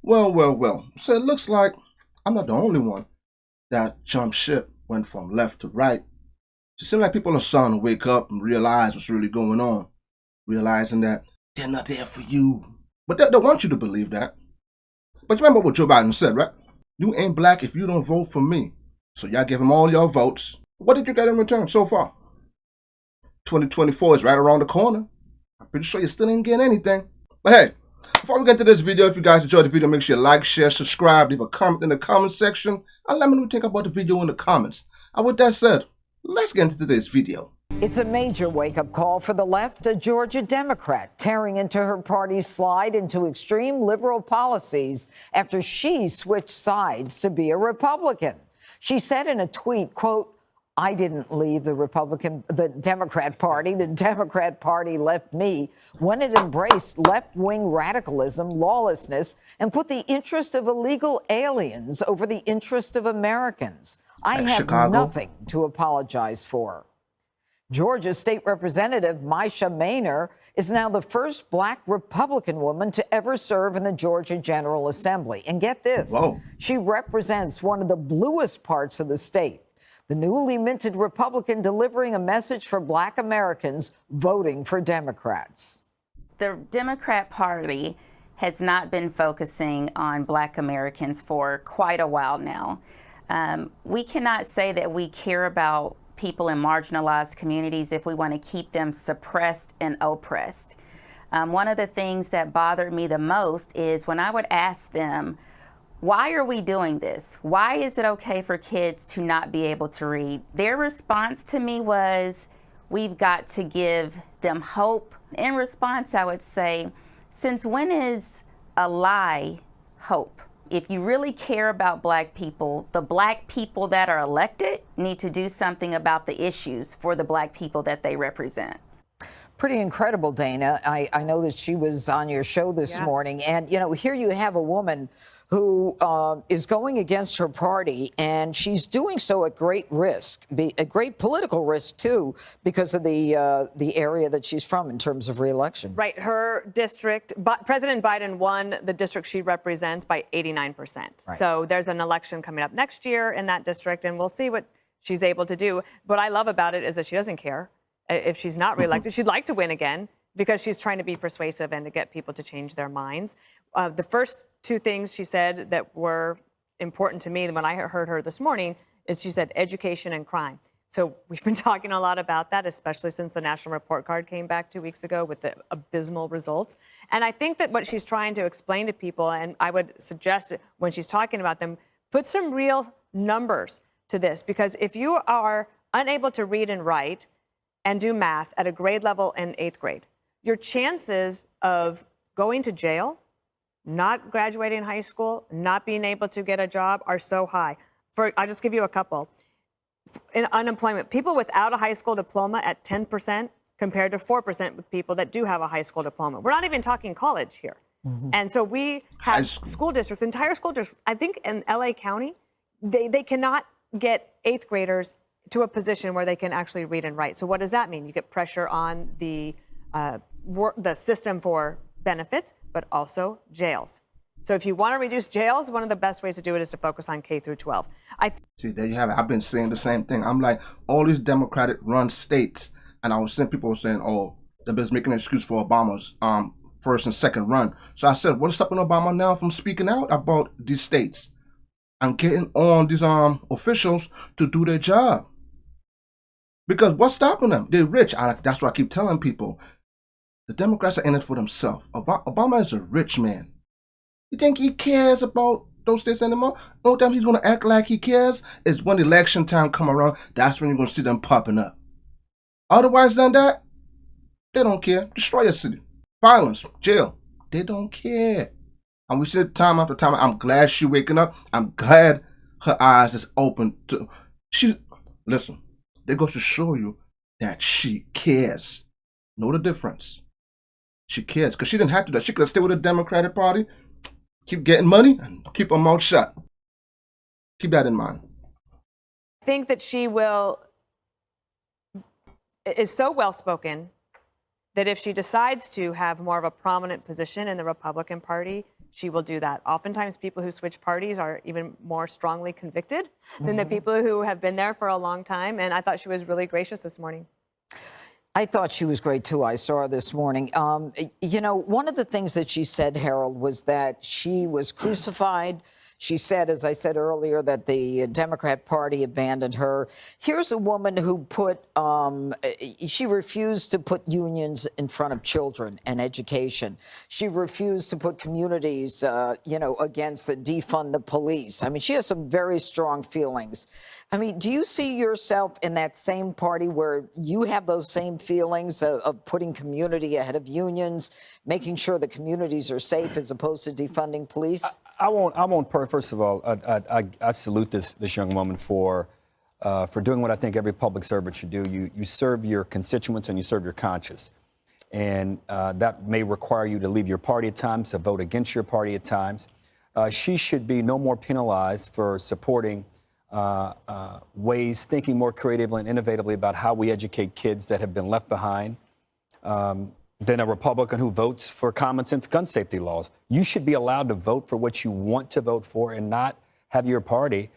Well. So it looks like I'm not the only one that jumped ship, went from left to right. It seems like people are starting to wake up and realize what's really going on, realizing that they're not there for you. But they want you to believe that. But you remember what Joe Biden said, right? You ain't black if you don't vote for me. So y'all give him all your votes. What did you get in return so far? 2024 is right around the corner. I'm pretty sure you still ain't getting anything. But hey, before we get into this video, if you guys enjoyed the video, make sure you like, share, subscribe, leave a comment in the comment section, and let me know what you think about the video in the comments. And with that said, let's get into today's video. It's a major wake-up call for the left, a Georgia Democrat tearing into her party's slide into extreme liberal policies after she switched sides to be a Republican. She said in a tweet, quote, "I didn't leave the Democrat Party. The Democrat Party left me when it embraced left-wing radicalism, lawlessness, and put the interest of illegal aliens over the interest of Americans. I have nothing to apologize for." Georgia State Representative Misha Maynor is now the first black Republican woman to ever serve in the Georgia General Assembly. And get this, she represents one of the bluest parts of the state. The newly minted Republican delivering a message for black Americans voting for Democrats. The Democrat Party has not been focusing on black Americans for quite a while now. We cannot say that we care about people in marginalized communities if we want to keep them suppressed and oppressed. One of the things that bothered me the most is when I would ask them, why are we doing this? Why is it okay for kids to not be able to read? Their response to me was, we've got to give them hope. In response, I would say, since when is a lie hope? If you really care about black people, the black people that are elected need to do something about the issues for the black people that they represent. Pretty incredible, Dana. I know that she was on your show this morning. And, you know, here you have a woman who is going against her party, and she's doing so at great risk, a great political risk, too, because of the area that she's from in terms of reelection. Right. Her district, President Biden won the district she represents by 89%. Right. So there's an election coming up next year in that district, and we'll see what she's able to do. What I love about it is that she doesn't care if she's not reelected. She'd like to win again because she's trying to be persuasive and to get people to change their minds. The first two things she said that were important to me when I heard her this morning is she said education and crime. So we've been talking a lot about that, especially since the National Report Card came back 2 weeks ago with the abysmal results. And I think that what she's trying to explain to people, and I would suggest when she's talking about them, put some real numbers to this, because if you are unable to read and write and do math at a grade level in 8th grade, your chances of going to jail, not graduating high school, not being able to get a job are so high. I'll just give you a couple. In unemployment, people without a high school diploma at 10% compared to 4% with people that do have a high school diploma. We're not even talking college here. And so we have school districts, entire school districts, I think in LA County, they cannot get 8th graders to a position where they can actually read and write. So what does that mean? You get pressure on the system for benefits, but also jails. So if you want to reduce jails, one of the best ways to do it is to focus on K through 12. See, there you have it. I've been saying the same thing. I'm like, all these Democratic-run states, and I was seeing people saying, oh, they're just making an excuse for Obama's first and second run. So I said, what's stopping Obama now from speaking out about these states and getting on these officials to do their job? Because what's stopping them? They're rich. That's what I keep telling people. The Democrats are in it for themselves. Obama is a rich man. You think he cares about those states anymore? The only time he's going to act like he cares is when election time come around. That's when you're going to see them popping up. Otherwise than that, they don't care. Destroy your city. Violence, jail. They don't care. And we see it time after time. I'm glad she's waking up. I'm glad her eyes is open to. Listen, they go to show you that she cares. Know the difference. She cares, because she didn't have to do that. She could stay with the Democratic Party, keep getting money, and keep her mouth shut. Keep that in mind. I think that she is so well-spoken that if she decides to have more of a prominent position in the Republican Party, she will do that. Oftentimes, people who switch parties are even more strongly convicted than the people who have been there for a long time. And I thought she was really gracious this morning. I thought she was great, too. I saw her this morning. You know, one of the things that she said, Harold, was that she was crucified. She said, as I said earlier, that the Democrat Party abandoned her. Here's a woman who put, she refused to put unions in front of children and education. She refused to put communities, you know, against the defund the police. I mean, she has some very strong feelings. I mean, do you see yourself in that same party where you have those same feelings of putting community ahead of unions, making sure the communities are safe as opposed to defunding police? I won't. First of all, I salute this young woman for doing what I think every public servant should do. You serve your constituents and you serve your conscience, and that may require you to leave your party at times, to vote against your party at times. She should be no more penalized for supporting ways, thinking more creatively and innovatively about how we educate kids that have been left behind, than a Republican who votes for common sense gun safety laws. You should be allowed to vote for what you want to vote for and not have your party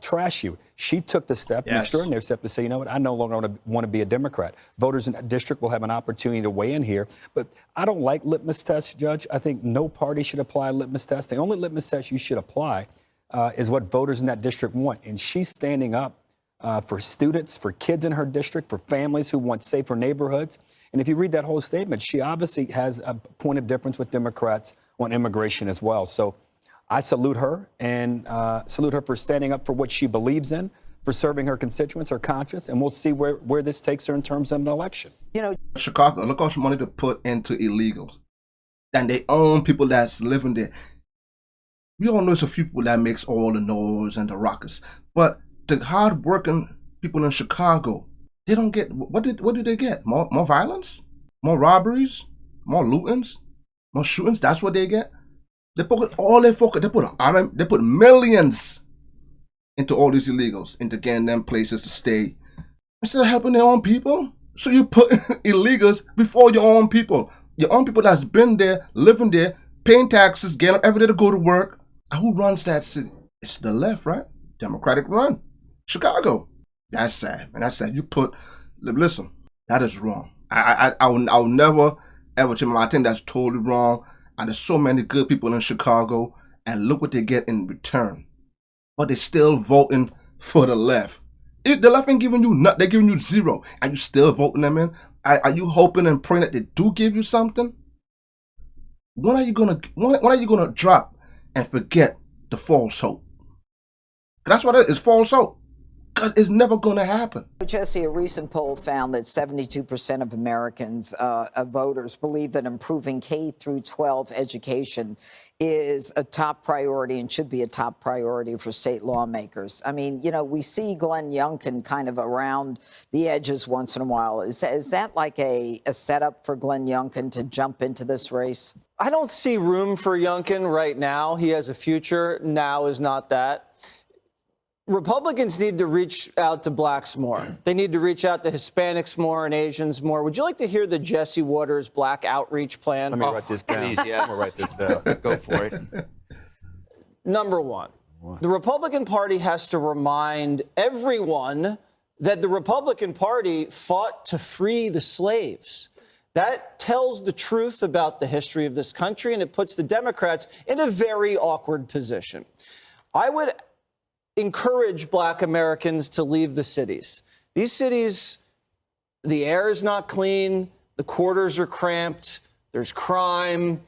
trash you. She took the step, an extraordinary step, to say, you know what, I no longer want to be a Democrat. Voters in that district will have an opportunity to weigh in here. But I don't like litmus tests, Judge. I think no party should apply a litmus test. The only litmus test you should apply is what voters in that district want. And she's standing up for students, for kids in her district, for families who want safer neighborhoods. And if you read that whole statement, she obviously has a point of difference with Democrats on immigration as well. So I salute her and salute her for standing up for what she believes in, for serving her constituents, her conscience, and we'll see where this takes her in terms of an election. You know, Chicago, look how much money to put into illegals. And they own people that's living there. We all know it's a few people that makes all the noise and the ruckus. But the hard-working people in Chicago, they don't get, what do they get? More violence? More robberies? More lootings? More shootings? That's what they get? They put all their focus, they put millions into all these illegals, into getting them places to stay, instead of helping their own people. So you put illegals before your own people that's been there, living there, paying taxes, getting up every day to go to work. And who runs that city? It's the left, right? Democratic run. Chicago. That's sad, man. That's sad. Listen, that is wrong. I'll never ever change. I think that's totally wrong. And there's so many good people in Chicago, and look what they get in return. But they're still voting for the left. The left ain't giving you nothing. They're giving you zero, and you still voting them in. Are you hoping and praying that they do give you something? When are you gonna drop and forget the false hope? That's what it is, false hope. Because it's never going to happen. Jesse, a recent poll found that 72% of Americans, voters, believe that improving K through 12 education is a top priority and should be a top priority for state lawmakers. I mean, you know, we see Glenn Youngkin kind of around the edges once in a while. Is that like a setup for Glenn Youngkin to jump into this race? I don't see room for Youngkin right now. He has a future. Now is not that. Republicans need to reach out to blacks more. They need to reach out to Hispanics more and Asians more. Would you like to hear the Jesse Waters Black Outreach Plan? Let me write this down. Please, yes. I'm going to write this down. Go for it. Number one, the Republican Party has to remind everyone that the Republican Party fought to free the slaves. That tells the truth about the history of this country, and it puts the Democrats in a very awkward position. I would encourage black Americans to leave the cities. These cities, the air is not clean, the quarters are cramped, there's crime.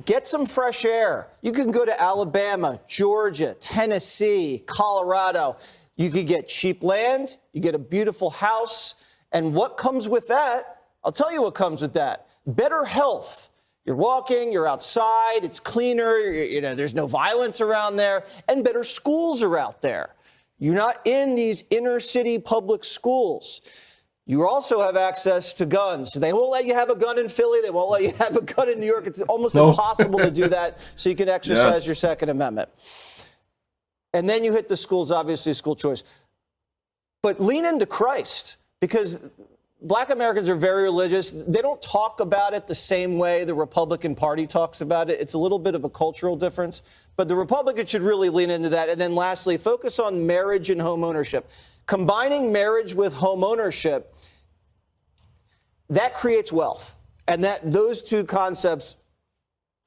Get some fresh air. You can go to Alabama, Georgia, Tennessee, Colorado. You could get cheap land, you get a beautiful house, and what comes with that? I'll tell you what comes with that. Better health. You're walking, you're outside, it's cleaner, you know, there's no violence around there, and better schools are out there. You're not in these inner city public schools. You also have access to guns. They won't let you have a gun in Philly. They won't let you have a gun in New York. It's almost impossible to do that so you can exercise your Second Amendment. And then you hit the schools, obviously school choice. But lean into Christ, because Black Americans are very religious. They don't talk about it the same way the Republican Party talks about it. It's a little bit of a cultural difference. But the Republicans should really lean into that. And then lastly, focus on marriage and home ownership. Combining marriage with home ownership, that creates wealth. And that those two concepts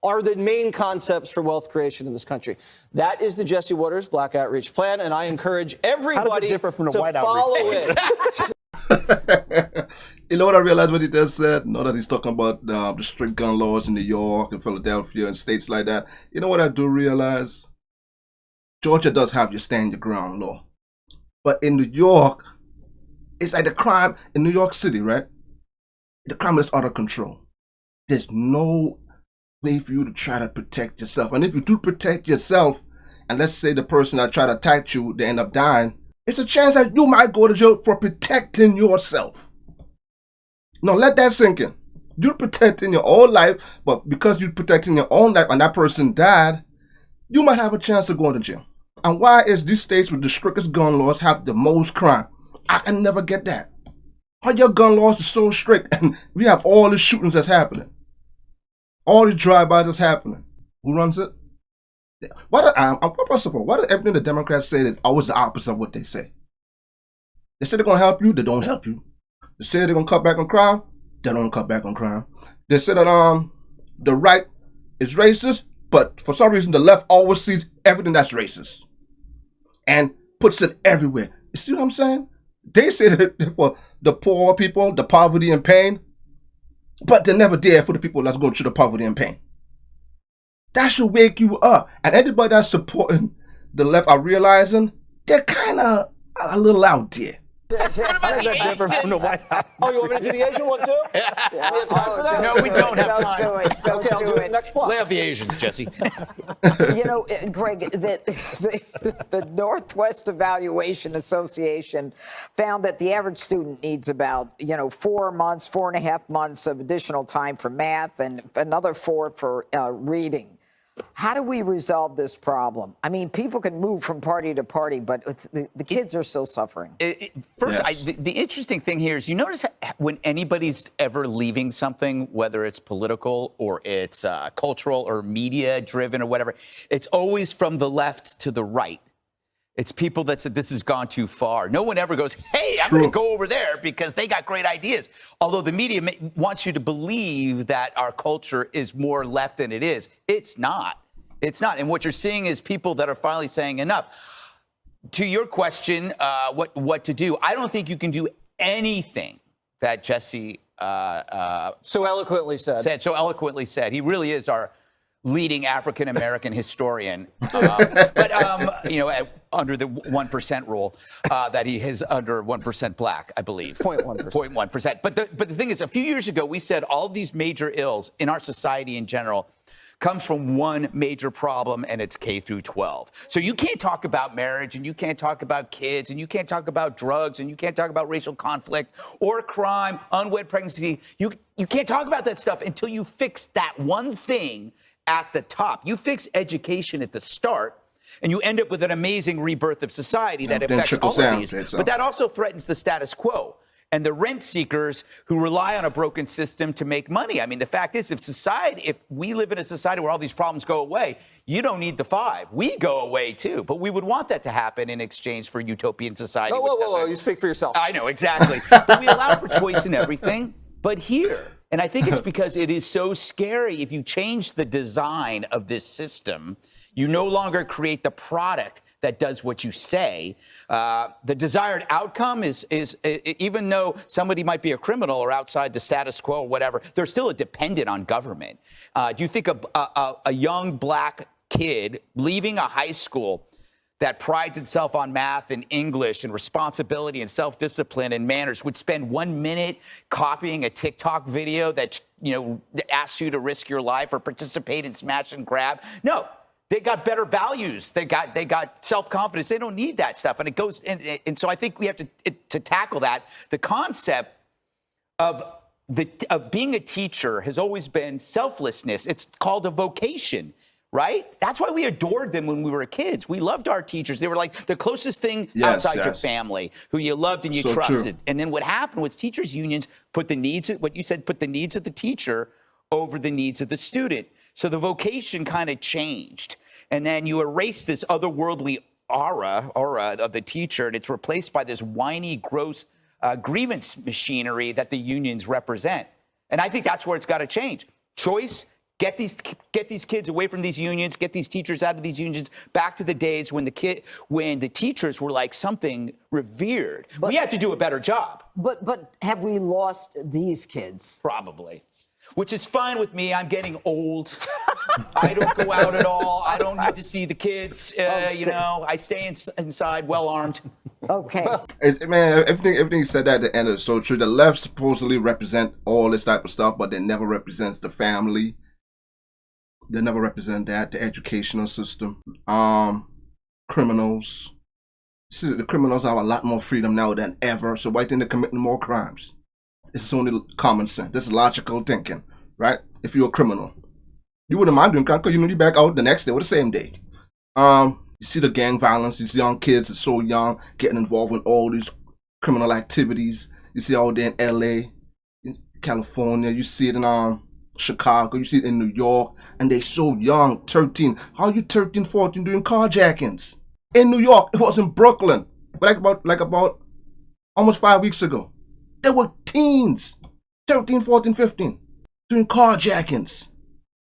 are the main concepts for wealth creation in this country. That is the Jesse Waters Black Outreach Plan, and I encourage everybody to follow it. You know what I realized what he just said? Know that he's talking about the strict gun laws in New York and Philadelphia and states like that. You know what I do realize? Georgia does have your stand your ground law. But in New York, it's like the crime in New York City, right? The crime is out of control. There's no way for you to try to protect yourself. And if you do protect yourself, and let's say the person that tried to attack you, they end up dying, it's a chance that you might go to jail for protecting yourself. No, let that sink in. You're protecting your own life, but because you're protecting your own life and that person died, you might have a chance of going to jail. And why is these states with the strictest gun laws have the most crime? I can never get that. How your gun laws are so strict and we have all the shootings that's happening. All these drive-bys that's happening. Who runs it? First of all, why does everything the Democrats say is always the opposite of what they say? They say they're going to help you, they don't help you. They say they're going to cut back on crime, they don't cut back on crime. They say that the right is racist, but for some reason the left always sees everything that's racist and puts it everywhere. You see what I'm saying? They say that for the poor people, the poverty and pain, but they're never there for the people that's going through the poverty and pain. That should wake you up. And anybody that's supporting the left are realizing they're kind of a little out there. How is that different from the White House? Oh, you want me to do the Asian one too? We have time for that? No, we don't have time. Don't do it. Don't Okay, I'll do do it next block. Lay off the Asians, Jesse. You know, Greg, the Northwest Evaluation Association found that the average student needs about, 4.5 months of additional time for math and another 4 for reading. How do we resolve this problem? I mean, people can move from party to party, but the kids are still suffering. First, Yes. the interesting thing here is you notice when anybody's ever leaving something, whether it's political or it's cultural or media driven or whatever, it's always from the left to the right. It's people that said this has gone too far. No one ever goes, hey, I'm going to go over there because they got great ideas. Although the media wants you to believe that our culture is more left than it is. It's not. It's not. And what you're seeing is people that are finally saying enough. To your question, what to do, I don't think you can do anything that Jesse so eloquently said. He really is our leading African-American historian, but under the 1% rule, that he is under 1% black, I believe. 0.1%. But the thing is, a few years ago, we said all of these major ills in our society in general comes from one major problem, and it's K through 12. So you can't talk about marriage, and you can't talk about kids, and you can't talk about drugs, and you can't talk about racial conflict or crime, unwed pregnancy. You can't talk about that stuff until you fix that one thing at the top. You fix education at the start, and you end up with an amazing rebirth of society that affects all of these. But that also threatens the status quo and the rent seekers who rely on a broken system to make money. I mean, the fact is, if we live in a society where all these problems go away, you don't need the 5. We go away too, but we would want that to happen in exchange for utopian society. Whoa, you speak for yourself. I know, exactly. But we allow for choice in everything, but here. And I think it's because it is so scary. If you change the design of this system, you no longer create the product that does what you say. The desired outcome is even though somebody might be a criminal or outside the status quo or whatever, they're still dependent on government. Do you think a young black kid leaving a high school that prides itself on math and English and responsibility and self-discipline and manners would spend 1 minute copying a TikTok video that, asks you to risk your life or participate in smash and grab? No, they got better values. They got self-confidence. They don't need that stuff. And it goes, and so I think we have to tackle that. The concept of being a teacher has always been selflessness. It's called a vocation. right? That's why we adored them when we were kids. We loved our teachers. They were like the closest thing outside your family, who you loved and you trusted. True. And then what happened was teachers' unions put the needs, what you said, put the needs of the teacher over the needs of the student. So the vocation kind of changed. And then you erase this otherworldly aura of the teacher, and it's replaced by this whiny, gross grievance machinery that the unions represent. And I think that's where it's got to change. Choice. Get these kids away from these unions. Get these teachers out of these unions. Back to the days when the teachers were like something revered. But we have to do a better job. But have we lost these kids? Probably. Which is fine with me. I'm getting old. I don't go out at all. I don't need to see the kids. You know, I stay inside, well armed. Okay. Man, everything you said at the end is so true. The left supposedly represent all this type of stuff, but they never represents the family. They never represent that, the educational system. Criminals. See, the criminals have a lot more freedom now than ever, so why think they're committing more crimes? It's only common sense. This is logical thinking, right? If you're a criminal, you wouldn't mind doing crime because you know you're back out the next day or the same day. You see the gang violence. These young kids are so young, getting involved in all these criminal activities. You see all day in L.A., in California. You see it in Chicago. You see it in New York. And they're so young, 13. How are you 13, 14 doing carjackings? In New York, it was in Brooklyn, like about almost 5 weeks ago. They were teens, 13, 14, 15, doing carjackings.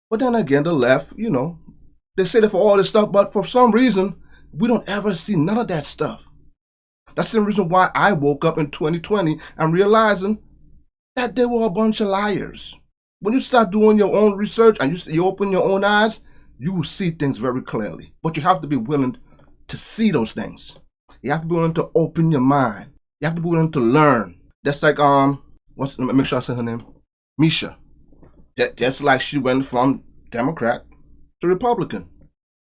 But then again, the left, you know, they say that for all this stuff, but for some reason, we don't ever see none of that stuff. That's the reason why I woke up in 2020 and realizing that they were a bunch of liars. When you start doing your own research and you open your own eyes, you will see things very clearly. But you have to be willing to see those things. You have to be willing to open your mind. You have to be willing to learn. That's like, make sure I say her name. Misha. Just like she went from Democrat to Republican.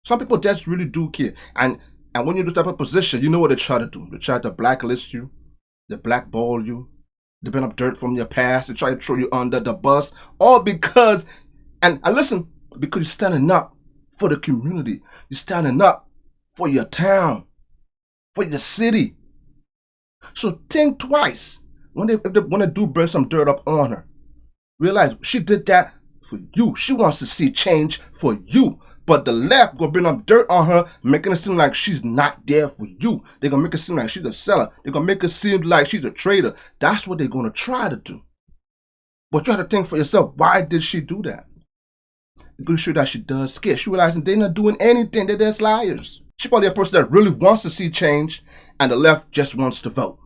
Some people just really do care. And when you're in this type of position, you know what they try to do. They try to blacklist you. They blackball you. They bring up dirt from your past. They try to throw you under the bus. All because, and listen, because you're standing up for the community. You're standing up for your town, for your city. So think twice. When they do bring some dirt up on her, realize she did that for you. She wants to see change for you. But the left gonna bring up dirt on her, making it seem like she's not there for you. They're gonna make it seem like she's a seller. They're gonna make it seem like she's a traitor. That's what they're gonna try to do. But you have to think for yourself, why did she do that? You're gonna show that she does care. She realizing they're not doing anything. They're just liars. She's probably a person that really wants to see change, and the left just wants to vote.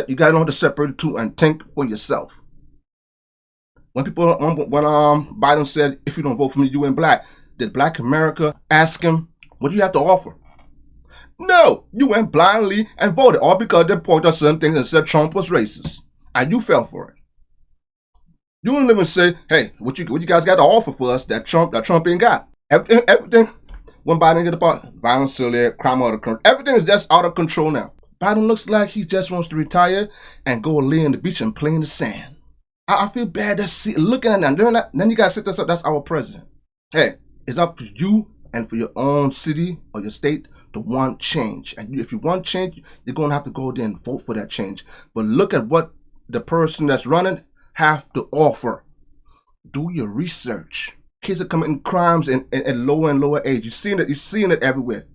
You gotta know how to separate the two and think for yourself. When Biden said, if you don't vote for me, you ain't black, did Black America ask him, what do you have to offer? No, you went blindly and voted, all because they pointed out certain things and said Trump was racist. And you fell for it. You didn't even say, hey, what you guys got to offer for us that Trump ain't got. Everything when Biden get about violence, crime out of control, everything is just out of control now. Biden looks like he just wants to retire and go lay on the beach and play in the sand. I feel bad looking at that. Then you got to set this up. That's our president. Hey, it's up to you and for your own city or your state to want change. And if you want change, you're going to have to go there and vote for that change. But look at what the person that's running have to offer. Do your research. Kids are committing crimes at lower and lower age. You're seeing it everywhere.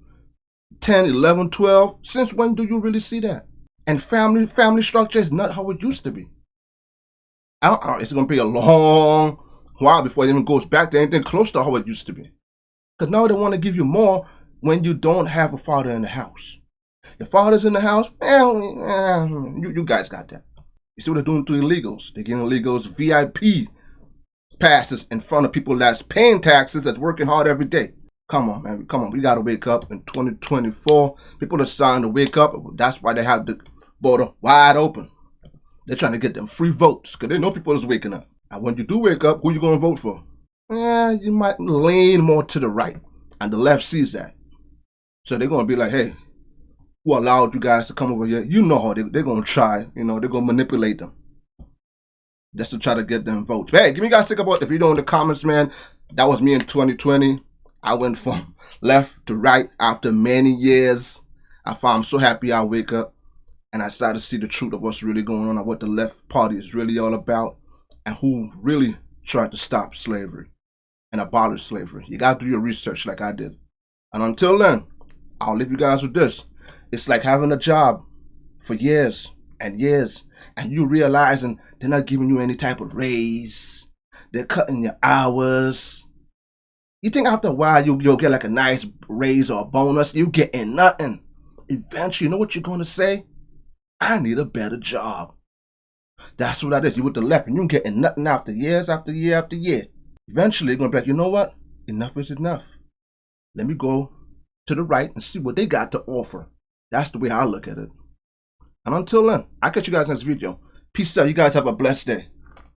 10, 11, 12. Since when do you really see that? And family structure is not how it used to be. It's going to be a long while before it even goes back to anything close to how it used to be. Because now they want to give you more when you don't have a father in the house. Your father's in the house, you guys got that. You see what they're doing to illegals? They're getting illegals VIP passes in front of people that's paying taxes, that's working hard every day. Come on, man. Come on. We got to wake up in 2024. People are starting to wake up. That's why they have the border wide open. They're trying to get them free votes because they know people is waking up. And when you do wake up, who you going to vote for? You might lean more to the right. And the left sees that. So they're going to be like, hey, who allowed you guys to come over here? You know how they're going to try. You know, they're going to manipulate them. Just to try to get them votes. But hey, give me guys think about if you know in the comments, man. That was me in 2020. I went from left to right after many years. I'm so happy I wake up and I started to see the truth of what's really going on and what the left party is really all about and who really tried to stop slavery and abolish slavery. You got to do your research like I did. And until then, I'll leave you guys with this. It's like having a job for years and years and you realizing they're not giving you any type of raise. They're cutting your hours. You think after a while you'll get like a nice raise or a bonus? You're getting nothing. Eventually, you know what you're going to say? I need a better job. That's what that is. You with the left and you're getting nothing after years after year after year. Eventually, you're going to be like, you know what? Enough is enough. Let me go to the right and see what they got to offer. That's the way I look at it. And until then, I'll catch you guys next video. Peace out. You guys have a blessed day.